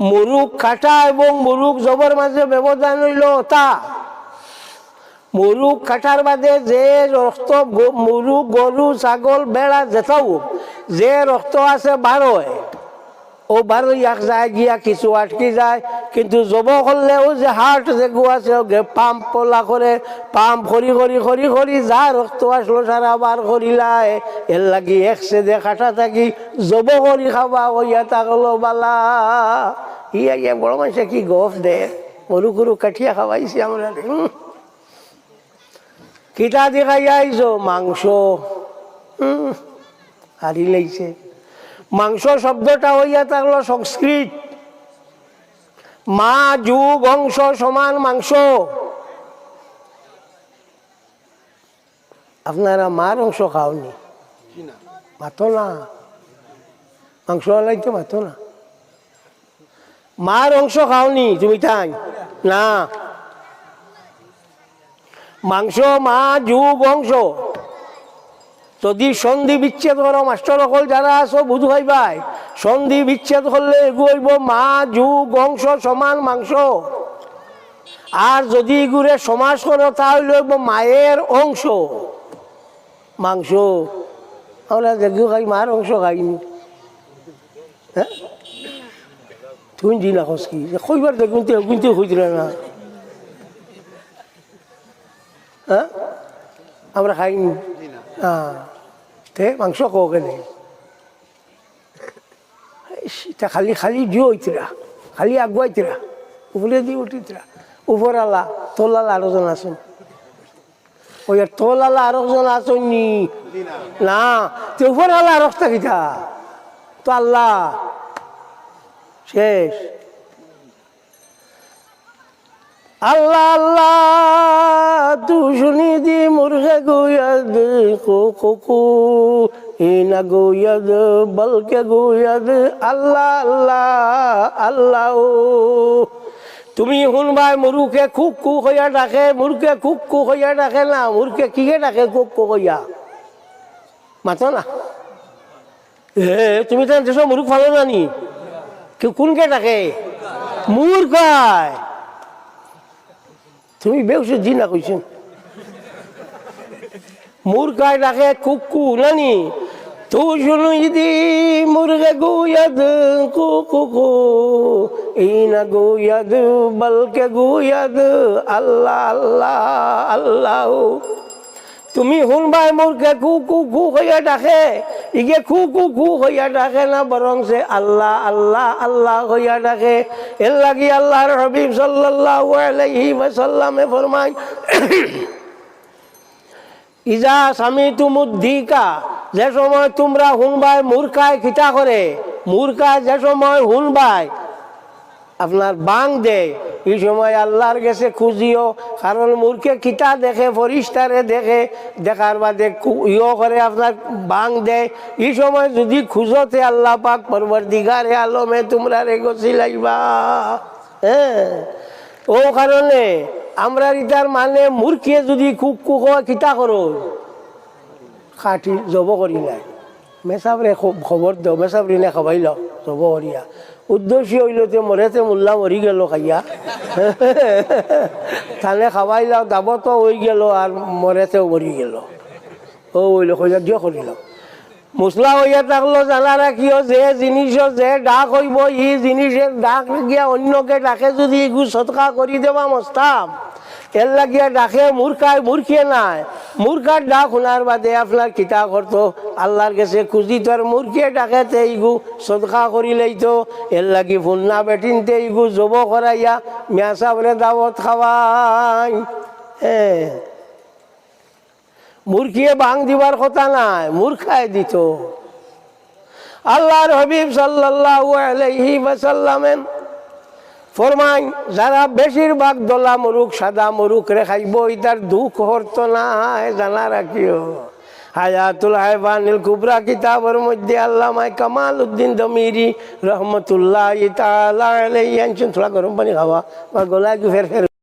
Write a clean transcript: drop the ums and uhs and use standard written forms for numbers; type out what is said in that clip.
মুরুখ কাটা এবং মুরুখ জবর মাঝে ব্যবধান হইল তা মুরুখ কাটার বাদে যে রক্ত মুরুখ গরু ছাগল বেড়া যেটাও যে রক্ত আছে বারোয় ও বারো ইয়াক যায় গিয়া কিছু আটকি যায় কিন্তু জব করলেও যে হার্ট যেগু আছে পাম্প পলা করে পাম্প করি করি করি করি যা রক্ত আসলো সারা বার করিলায় এর লাগি একসেদে কাটা থাকি জব করি খাবা ওইয়া থাকলো বালা ইয়া বড় মানুষে কি গফ দে গরু গরু কাঠিয়া খাওয়াইছি আমরা কিতা দেখাই আইছো মাংস হারি লাগছে মাংস শব্দটা হইয়া থাকলো সংস্কৃত মা যুগ অংশ সমান মাংস আপনারা মার অংশ খাওনি মাতো না মাংস লাইতে মাতো না মার অংশ খাওনি তুমি তাই না মাংস মা যুগ অংশ যদি সন্ধি বিচ্ছেদ করো মাস্টার সকল যারা আছো বুঝ ভাই সন্ধি বিচ্ছেদ করলে এগুইব মা যুগ অংশ সমান মাংস আর যদি এগুলো সমাস করো তাহলে মায়ের অংশ মাংস আমরা দেখি খাই মার অংশ খাইনি হ্যাঁ তুমি দিন রাখস কি কইবার দেখুন কিন্তু হইছিল না হ্যাঁ আমরা খাইনি হ্যাঁ তে মাংস কোকে নেই খালি খালি জিও হইতরা খালি আগুয়াইতরা উপরে দিয়ে উঠিতরা উপর আলা তোলালা আরোজন আসুন ওই তোলালা আরোজন আসুননি না তো উপর আলা আরস্তা কিতা তো আল্লাহ শেষ আল্লাহ আল্লাহ তু শুনি দি মুর্গে গোয়াদ কো ইনা গোয়াদ বলকে গোয়াদ আল্লাহ আল্লাহ আল্লাহ তুমি শুনবাই মুরুখে খুব কু হইয়া ডাকে মুরুখে খুব কু হইয়া ডাকে না মুরুখে কিহে ডাকে খুব কু হইয়া মাতো না হে তুমি তো দেশ মুরুখ ভালো জানি কোনকে ডাকে মূর্খায় তুমি বেউসে জি না কইছেন মূর্খায় ডাকে কুকু নানি তু শুনুই দি মুরগে গুয়াদ কুকু ইনা গুয়াদ বলকে গুয়াদ আল্লাহ আল্লাহ আল্লাহ তুমি শুনবাই মুরগে কু কু কু হইয়া ডাকে ইগে কু কু কু হইয়া ডাকে না বরং সে আল্লাহ আল্লাহ আল্লাহ হইয়া ডাকে এর লাগি আল্লাহর হাবিব সাল্লাল্লাহু আলাইহি ওয়াসাল্লামে ফরমায় ইজা সামিতুমুদ্দিকা যে সময় তোমরা শুনবাই মূর্খায় খিতা করে মূর্খায় যে সময় শুনবাই আপনার বাং দেয় এই সময় আল্লাহর কাছে খুঁজিও কারণ মূর্খে কিতা দেখে ফরিস্তারে দেখে দেখার বাদে ইয়ে করে আপনার বাং দেয় এই সময় যদি খুঁজোতে আল্লাহ পাক পরবর্তীকারে আলমে তোমরা রে গছি লাগবা হ্যাঁ ও কারণে আমরা ইটার মানে মূর্খে যদি খুব কুক কিতা করো খাটি জব করি নাই মেসাবরে খবর দাও মেসাবরি নে খাবাইল জব করিয়া উদ্দেশ্য হইলতে মরেতে মোল্লা মরি গেল খাইয়া থানে খাওয়াইলাও দাবত হয়ে গেল আর মরেতেও মরি গেল ও হইল কইয়া দিও করিল মশলা হইয়া থাকলো জানা রাখিও যে জিনিসও যে ডাক হইব ই জিনিসের ডাক গিয়া অন্যকে ডাকে যদি এগু সৎকা করি দেবা মস্তাম এর লাগিয়া ডাকে মূর্খায় মূর্খিয়ে নাই মূর্খার ডাক শোনার বাদে আপনার কিতা করতো আল্লাহর কাছে খুঁজি তো আর মূর্খিয়ে ডাকে তেইগু সদকা করিলেই তো এর লাগি ফুন্না বেটিনতে ইগু জব করাইয়া মিয়া সাবরে দাওয়াত খাওয়াই হ্যাঁ মূর্খিয়ে বাং দিবার কথা নাই মূর্খায় দিত আল্লাহর হাবিব সাল্লাল্লাহু আলাইহি ওয়াসাল্লাম ফরমাই যারা বেশিরভাগ দলা মরুক সাদা মরুক রে খাইব ইতার দুঃখ হরত নাই জানা রাখিও হায়াতুল হায়বানিল কুবরা কিতাবের মধ্যে আল্লামা কামাল উদ্দিন দমিরি রহমতুল্লাহ তাআলা আলাইহি আনছেন থোড়া গরম পানি খাওয়া বা গলা ফের ফের